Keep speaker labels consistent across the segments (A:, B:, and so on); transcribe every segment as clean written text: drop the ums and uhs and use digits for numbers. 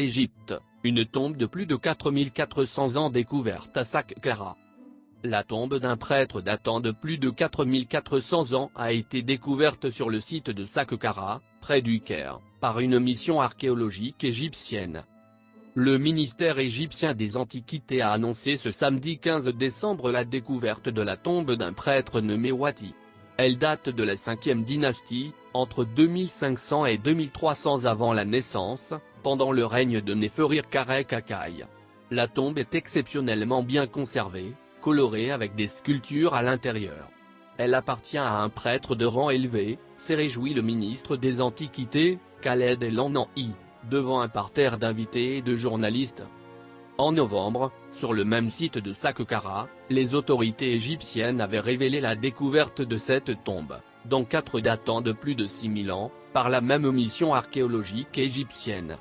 A: Égypte, une tombe de plus de 4400 ans découverte à Saqqara. La tombe d'un prêtre datant de plus de 4400 ans a été découverte sur le site de Saqqara, près du Caire, par une mission archéologique égyptienne. Le ministère égyptien des Antiquités a annoncé ce samedi 15 décembre la découverte de la tombe d'un prêtre nommé Wati. Elle date de la 5e dynastie, entre 2500 et 2300 avant la naissance, pendant le règne de Néferkare Kakai. La tombe est exceptionnellement bien conservée, colorée avec des sculptures à l'intérieur. Elle appartient à un prêtre de rang élevé, s'est réjoui le ministre des Antiquités, Khaled El Annahi, devant un parterre d'invités et de journalistes. En novembre, sur le même site de Saqqara, les autorités égyptiennes avaient révélé la découverte de cette tombe, dont 4 datant de plus de 6000 ans, par la même mission archéologique égyptienne.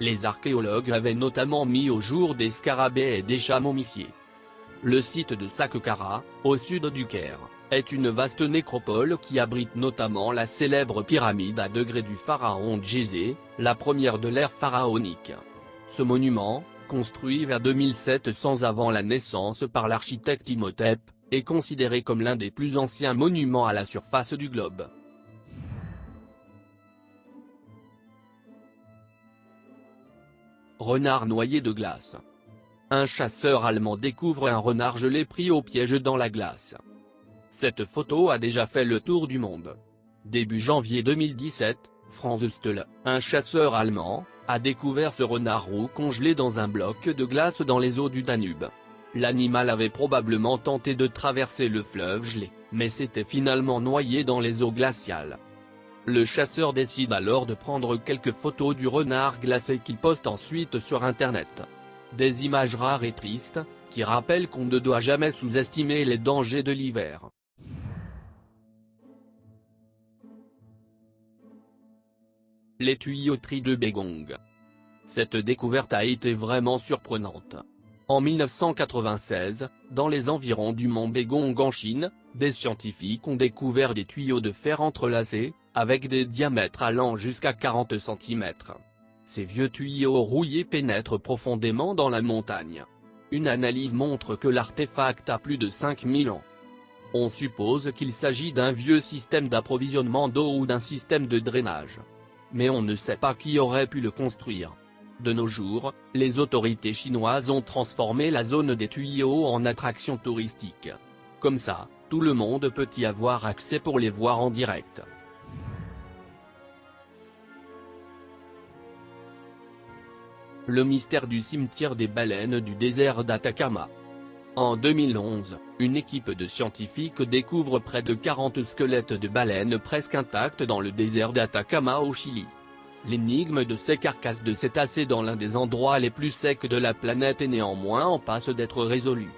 A: Les archéologues avaient notamment mis au jour des scarabées et des chats momifiés. Le site de Saqqara, au sud du Caire, est une vaste nécropole qui abrite notamment la célèbre pyramide à degrés du pharaon Djézé, la première de l'ère pharaonique. Ce monument, construit vers 2700 avant la naissance par l'architecte Imhotep, est considéré comme l'un des plus anciens monuments à la surface du globe. Renard noyé de glace. Un chasseur allemand découvre un renard gelé pris au piège dans la glace. Cette photo a déjà fait le tour du monde. Début janvier 2017, Franz Stühle, un chasseur allemand, a découvert ce renard roux congelé dans un bloc de glace dans les eaux du Danube. L'animal avait probablement tenté de traverser le fleuve gelé, mais s'était finalement noyé dans les eaux glaciales. Le chasseur décide alors de prendre quelques photos du renard glacé qu'il poste ensuite sur Internet. Des images rares et tristes, qui rappellent qu'on ne doit jamais sous-estimer les dangers de l'hiver. Les tuyauteries de Begong. Cette découverte a été vraiment surprenante. En 1996, dans les environs du mont Begong en Chine, des scientifiques ont découvert des tuyaux de fer entrelacés, avec des diamètres allant jusqu'à 40 cm. Ces vieux tuyaux rouillés pénètrent profondément dans la montagne. Une analyse montre que l'artefact a plus de 5000 ans. On suppose qu'il s'agit d'un vieux système d'approvisionnement d'eau ou d'un système de drainage. Mais on ne sait pas qui aurait pu le construire. De nos jours, les autorités chinoises ont transformé la zone des tuyaux en attraction touristique. Comme ça, tout le monde peut y avoir accès pour les voir en direct. Le mystère du cimetière des baleines du désert d'Atacama. En 2011, une équipe de scientifiques découvre près de 40 squelettes de baleines presque intacts dans le désert d'Atacama au Chili. L'énigme de ces carcasses de cétacés dans l'un des endroits les plus secs de la planète est néanmoins en passe d'être résolue.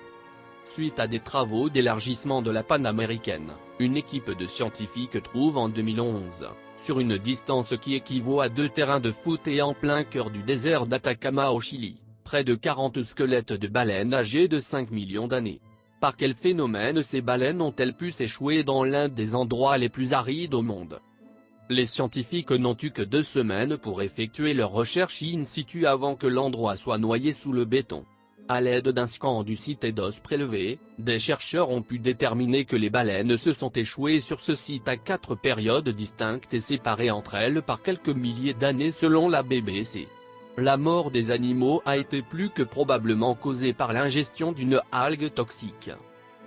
A: Suite à des travaux d'élargissement de la Panaméricaine, une équipe de scientifiques trouve en 2011, sur une distance qui équivaut à 2 terrains de foot et en plein cœur du désert d'Atacama au Chili, près de 40 squelettes de baleines âgées de 5 millions d'années. Par quel phénomène ces baleines ont-elles pu s'échouer dans l'un des endroits les plus arides au monde? Les scientifiques n'ont eu que 2 semaines pour effectuer leurs recherches in situ avant que l'endroit soit noyé sous le béton. À l'aide d'un scan du site et d'os prélevés, des chercheurs ont pu déterminer que les baleines se sont échouées sur ce site à 4 périodes distinctes et séparées entre elles par quelques milliers d'années selon la BBC. La mort des animaux a été plus que probablement causée par l'ingestion d'une algue toxique.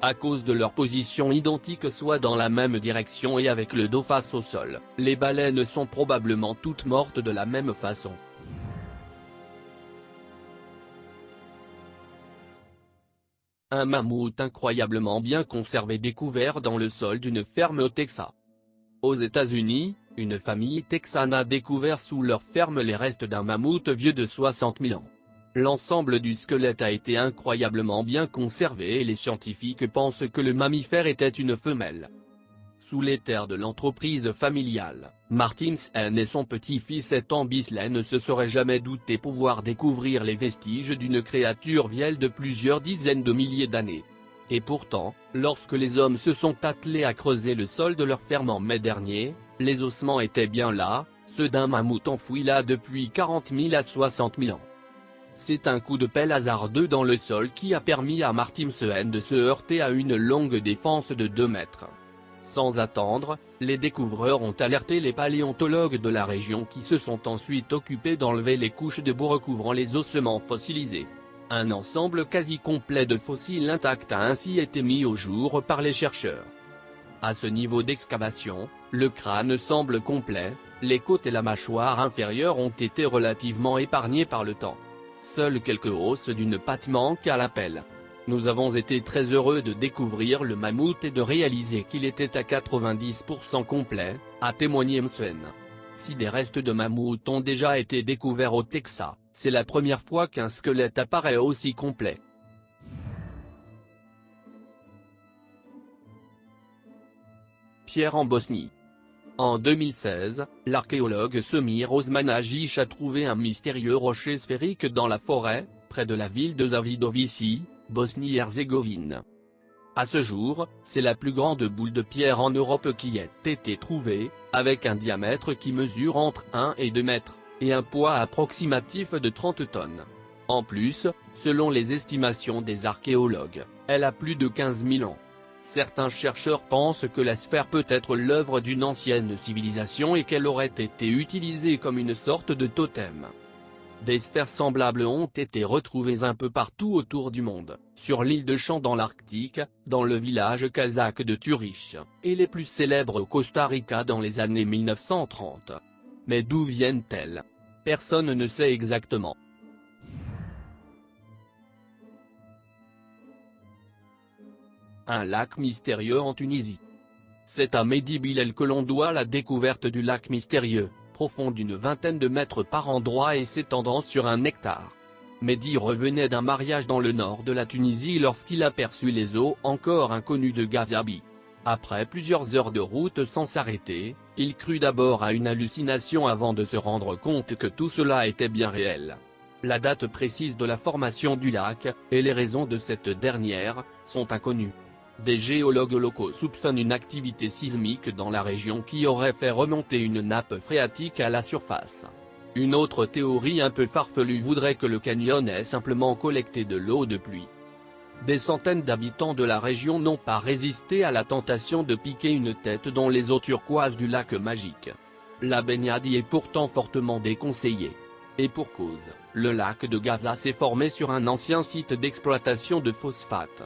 A: À cause de leur position identique soit dans la même direction et avec le dos face au sol, les baleines sont probablement toutes mortes de la même façon. Un mammouth incroyablement bien conservé découvert dans le sol d'une ferme au Texas. Aux États-Unis, une famille texane a découvert sous leur ferme les restes d'un mammouth vieux de 60 000 ans. L'ensemble du squelette a été incroyablement bien conservé et les scientifiques pensent que le mammifère était une femelle. Sous les terres de l'entreprise familiale, Martin Shen et son petit-fils Ethan Bisley ne se seraient jamais doutés pouvoir découvrir les vestiges d'une créature vieille de plusieurs dizaines de milliers d'années. Et pourtant, lorsque les hommes se sont attelés à creuser le sol de leur ferme en mai dernier, les ossements étaient bien là, ceux d'un mammouth enfoui là depuis 40 000 à 60 000 ans. C'est un coup de pelle hasardeux dans le sol qui a permis à Martimsen de se heurter à une longue défense de 2 mètres. Sans attendre, les découvreurs ont alerté les paléontologues de la région qui se sont ensuite occupés d'enlever les couches de boue recouvrant les ossements fossilisés. Un ensemble quasi complet de fossiles intacts a ainsi été mis au jour par les chercheurs. À ce niveau d'excavation, le crâne semble complet, les côtes et la mâchoire inférieure ont été relativement épargnées par le temps. Seules quelques os d'une patte manquent à la pelle. Nous avons été très heureux de découvrir le mammouth et de réaliser qu'il était à 90% complet, a témoigné Msen. Si des restes de mammouth ont déjà été découverts au Texas, c'est la première fois qu'un squelette apparaît aussi complet. Pierre en Bosnie. En 2016, l'archéologue Semir Osmanagić a trouvé un mystérieux rocher sphérique dans la forêt, près de la ville de Zavidovići, Bosnie-Herzégovine. À ce jour, c'est la plus grande boule de pierre en Europe qui ait été trouvée, avec un diamètre qui mesure entre 1 et 2 mètres, et un poids approximatif de 30 tonnes. En plus, selon les estimations des archéologues, elle a plus de 15 000 ans. Certains chercheurs pensent que la sphère peut être l'œuvre d'une ancienne civilisation et qu'elle aurait été utilisée comme une sorte de totem. Des sphères semblables ont été retrouvées un peu partout autour du monde, sur l'île de Champ dans l'Arctique, dans le village kazakh de Turich, et les plus célèbres au Costa Rica dans les années 1930. Mais d'où viennent-elles? Personne ne sait exactement. Un lac mystérieux en Tunisie. C'est à Mehdi Bilal que l'on doit la découverte du lac mystérieux, profond d'une vingtaine de mètres par endroit et s'étendant sur 1 hectare. Mehdi revenait d'un mariage dans le nord de la Tunisie lorsqu'il aperçut les eaux encore inconnues de Gazabi. Après plusieurs heures de route sans s'arrêter, il crut d'abord à une hallucination avant de se rendre compte que tout cela était bien réel. La date précise de la formation du lac, et les raisons de cette dernière, sont inconnues. Des géologues locaux soupçonnent une activité sismique dans la région qui aurait fait remonter une nappe phréatique à la surface. Une autre théorie un peu farfelue voudrait que le canyon ait simplement collecté de l'eau de pluie. Des centaines d'habitants de la région n'ont pas résisté à la tentation de piquer une tête dans les eaux turquoises du lac magique. La baignade y est pourtant fortement déconseillée. Et pour cause, le lac de Gaza s'est formé sur un ancien site d'exploitation de phosphate.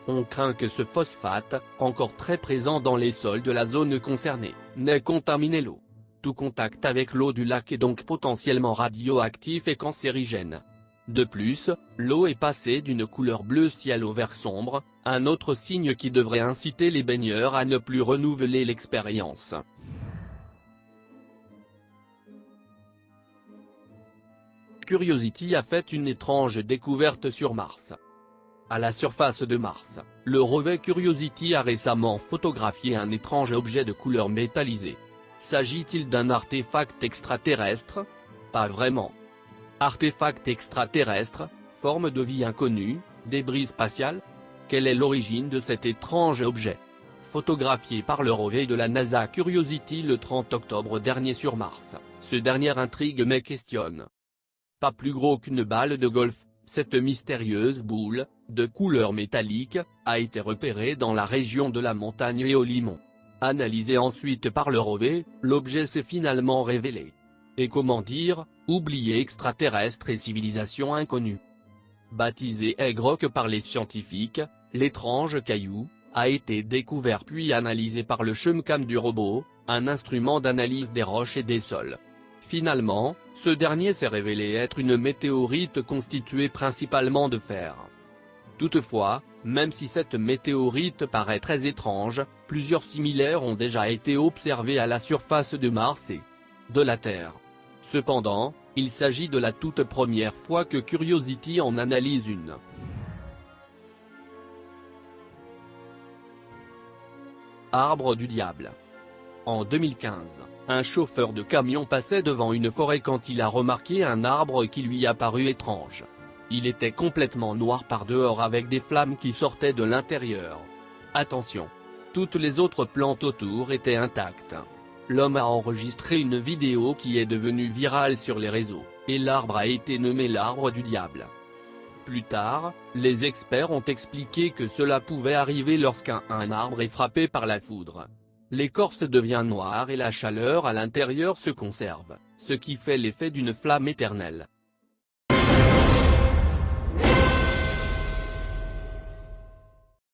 A: On craint que ce phosphate, encore très présent dans les sols de la zone concernée, n'ait contaminé l'eau. Tout contact avec l'eau du lac est donc potentiellement radioactif et cancérigène. De plus, l'eau est passée d'une couleur bleu ciel au vert sombre, un autre signe qui devrait inciter les baigneurs à ne plus renouveler l'expérience. Curiosity a fait une étrange découverte sur Mars. À la surface de Mars, le rover Curiosity a récemment photographié un étrange objet de couleur métallisée. S'agit-il d'un artefact extraterrestre? Pas vraiment. Artefact extraterrestre, forme de vie inconnue, débris spatial? Quelle est l'origine de cet étrange objet? Photographié par le rover de la NASA Curiosity le 30 octobre dernier sur Mars, ce dernier intrigue mais questionne. Pas plus gros qu'une balle de golf, cette mystérieuse boule, de couleur métallique, a été repérée dans la région de la montagne Éolimon. Analysé ensuite par le rover, l'objet s'est finalement révélé. Et comment dire, oublié extraterrestre et civilisation inconnue. Baptisé Egg Rock par les scientifiques, l'étrange caillou a été découvert puis analysé par le Chemcam du robot, un instrument d'analyse des roches et des sols. Finalement, ce dernier s'est révélé être une météorite constituée principalement de fer. Toutefois, même si cette météorite paraît très étrange, plusieurs similaires ont déjà été observés à la surface de Mars et de la Terre. Cependant, il s'agit de la toute première fois que Curiosity en analyse une. Arbre du diable. En 2015, un chauffeur de camion passait devant une forêt quand il a remarqué un arbre qui lui a paru étrange. Il était complètement noir par dehors avec des flammes qui sortaient de l'intérieur. Attention! Toutes les autres plantes autour étaient intactes. L'homme a enregistré une vidéo qui est devenue virale sur les réseaux, et l'arbre a été nommé l'arbre du diable. Plus tard, les experts ont expliqué que cela pouvait arriver lorsqu'un arbre est frappé par la foudre. L'écorce devient noire et la chaleur à l'intérieur se conserve, ce qui fait l'effet d'une flamme éternelle.